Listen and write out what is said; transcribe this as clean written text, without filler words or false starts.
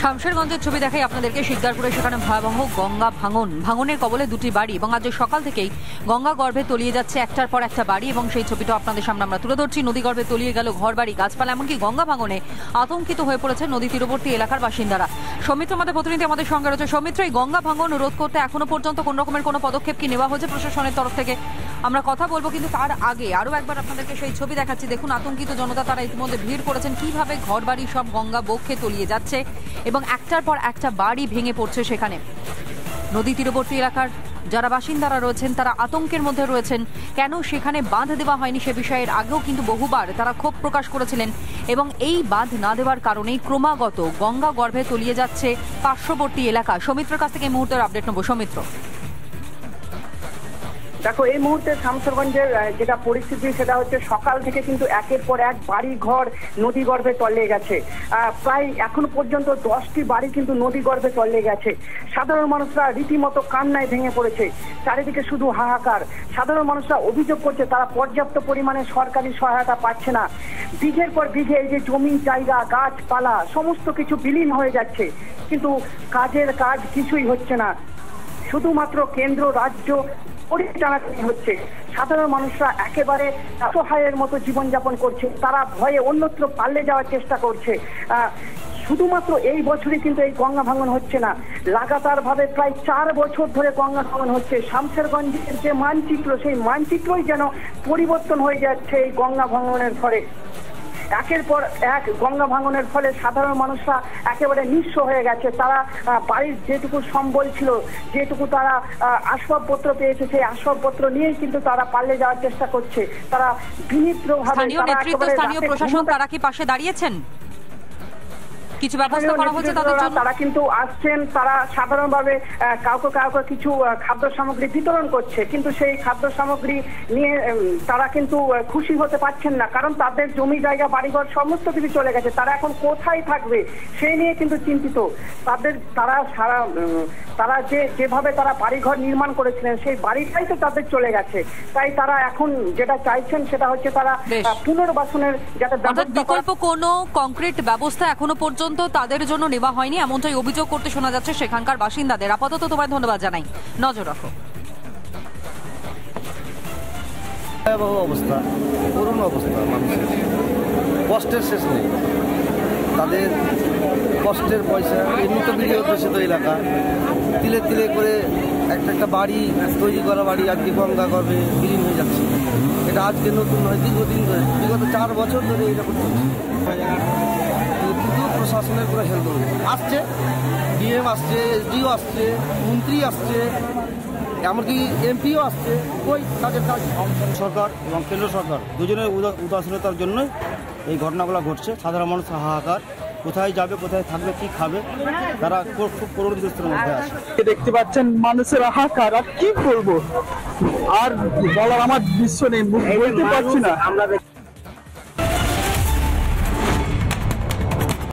শামশেরগঞ্জের ছবি দেখাই আপনাদেরকে। শিকদারপুরে সেখানে ভয়াবহ গঙ্গা ভাঙনের কবলে দুটি বাড়ি এবং আজ সকাল থেকেই গঙ্গা গর্ভে তলিয়ে যাচ্ছে একটার পর একটা বাড়ি এবং সেই ছবিটা আপনাদের সামনে আমরা তুলে ধরছি। নদী গর্ভে তলিয়ে গেল ঘর বাড়ি গাছপালা, এমনকি গঙ্গা ভাঙনে আতঙ্কিত হয়ে পড়েছে নদী তীরবর্তী এলাকার বাসিন্দারা। সৌমিত্র আমাদের প্রতিনিধি আমাদের সঙ্গে রয়েছে। সৌমিত্র, এই গঙ্গা ভাঙন রোধ করতে এখনো পর্যন্ত কোন রকমের কোনো পদক্ষেপ কি নেওয়া হয়েছে প্রশাসনের তরফ থেকে? আমরা কথা বলবো, কিন্তু তার আগে আরো একবার আপনাদেরকে সেই ছবি দেখাচ্ছি। দেখুন, আতঙ্কিত জনতা তারা ইতিমধ্যে ভিড় করেছেন। কিভাবে ঘর বাড়ি সব গঙ্গা বক্ষে তলিয়ে যাচ্ছে এবং একটার পর একটা বাড়ি ভেঙে পড়ছে সেখানে। নদী তীরবর্তী এলাকার যারা বাসিন্দারা রয়েছেন তারা আতঙ্কের মধ্যে রয়েছেন। কেন সেখানে বাঁধ দেওয়া হয়নি সে বিষয়ের আগেও কিন্তু বহুবার তারা ক্ষোভ প্রকাশ করেছিলেন এবং এই বাঁধ না দেওয়ার কারণেই ক্রমাগত গঙ্গা গর্ভে তলিয়ে যাচ্ছে পার্শ্ববর্তী এলাকা। সৌমিত্রের কাছ থেকে এই মুহূর্তের আপডেট নেব। সৌমিত্র, দেখো, এই মুহূর্তে শামশেরগঞ্জের যেটা পরিস্থিতি সেটা হচ্ছে সকাল থেকে কিন্তু একের পর এক বাড়ি ঘর নদী গর্ভে তলিয়ে গেছে। প্রায় এখন পর্যন্ত 10টি বাড়ি কিন্তু নদী গর্ভে তলিয়ে গেছে। সাধারণ মানুষরা রীতিমতো কান্নায় ভেঙে পড়েছে। চারিদিকে শুধু হাহাকার। সাধারণ মানুষরা অভিযোগ করছে তারা পর্যাপ্ত পরিমাণে সরকারি সহায়তা পাচ্ছে না। বিঘের পর বিঘে এই যে জমি জায়গা গাছপালা সমস্ত কিছু বিলীন হয়ে যাচ্ছে, কিন্তু কাজের কাজ কিছুই হচ্ছে না। শুধুমাত্র কেন্দ্র রাজ্য টানাটানি হচ্ছে। সাধারণ মানুষরা একেবারে অসহায়ের মতো জীবনযাপন করছে। তারা ভয়ে অন্যত্র পাল্লে যাওয়ার চেষ্টা করছে। শুধুমাত্র এই বছরই কিন্তু এই গঙ্গা ভাঙন হচ্ছে না, লাগাতার ভাবে প্রায় 4 বছর ধরে গঙ্গা ভাঙন হচ্ছে। শামশেরগঞ্জের যে মানচিত্র, সেই মানচিত্রই যেন পরিবর্তন হয়ে যাচ্ছে এই গঙ্গা ভাঙনের ফলে। একের পর এক গঙ্গা ভাঙনের ফলে সাধারণ মানুষরা একেবারে নিঃস্ব হয়ে গেছে। তারা বাড়ির যেটুকু সম্বল ছিল, যেটুকু তারা আসবাবপত্র পেয়েছে, সেই আসবাবপত্র নিয়েই কিন্তু তারা পাল্লে যাওয়ার চেষ্টা করছে। তারা বিনীতভাবে স্থানীয় প্রশাসন তারা কি পাশে দাঁড়িয়েছেন? কিছু ব্যবস্থা করা হচ্ছে তাদের জন্য? তারা কিন্তু আসছেন, তারা সাধারণভাবে কাউকে কাউকে কিছু খাদ্য সামগ্রী বিতরণ করছে, কিন্তু সেই খাদ্য সামগ্রী নিয়ে তারা কিন্তু খুশি হতে পারছেন না, কারণ তাদের জমি জায়গা বাড়িঘর সমস্ত কিছু চলে গেছে। তারা এখন কোথায় থাকবে সেই নিয়ে কিন্তু চিন্তিত। তারা যেভাবে তারা বাড়িঘর নির্মাণ করেছিলেন সেই বাড়িটাই তো তাদের চলে গেছে। তাই তারা এখন যেটা চাইছেন সেটা হচ্ছে তারা পুনর্বাসনের যাতে বিকল্প কোনো কংক্রিট ব্যবস্থা এখনো পর্যন্ত তাদের জন্য নেওয়া হয়নি, এমনটাই অভিযোগ করতে শোনা যাচ্ছে সেখানকার বাসিন্দাদের। আপাতত তোমায় ধন্যবাদ জানাই, নজর রাখো। অবস্থা, করুণ অবস্থা, মানুষের কষ্টের শেষ নেই। তাদের কষ্টের পয়সা এমনি তো বিলিয়ে হচ্ছে তো এলাকা, তিলে তিলে করে একটা বাড়ি তৈরি করা বাড়ি আজকে গঙ্গা গর্ভে বিলীন হয়ে যাচ্ছে। এটা আজকে নতুন নয়, দীর্ঘদিন ধরে, বিগত 4 বছর ধরে এটা করছে। প্রশাসনের পুরো হেল্প আসছে, ডিএম আসছে, এসডিও আসছে, মন্ত্রী আসছে, এমনকি এমপিও আসছে। ওই তাদের কাজ সরকার এবং কেন্দ্র সরকার দুজনের উদাসীনতার জন্যই এই ঘটনাগুলো ঘটছে। সাধারণ মানুষ হাহাকার, কোথায় যাবে, কোথায় থাকবে, কি খাবে, তারা খুব করুণ দুস্থের মধ্যে আছে। দেখতে পাচ্ছেন মানুষের হাহাকার, আর কি বলবো, আর বলার আমার দৃশ্য নেই, বলতে পারছি না। আমরা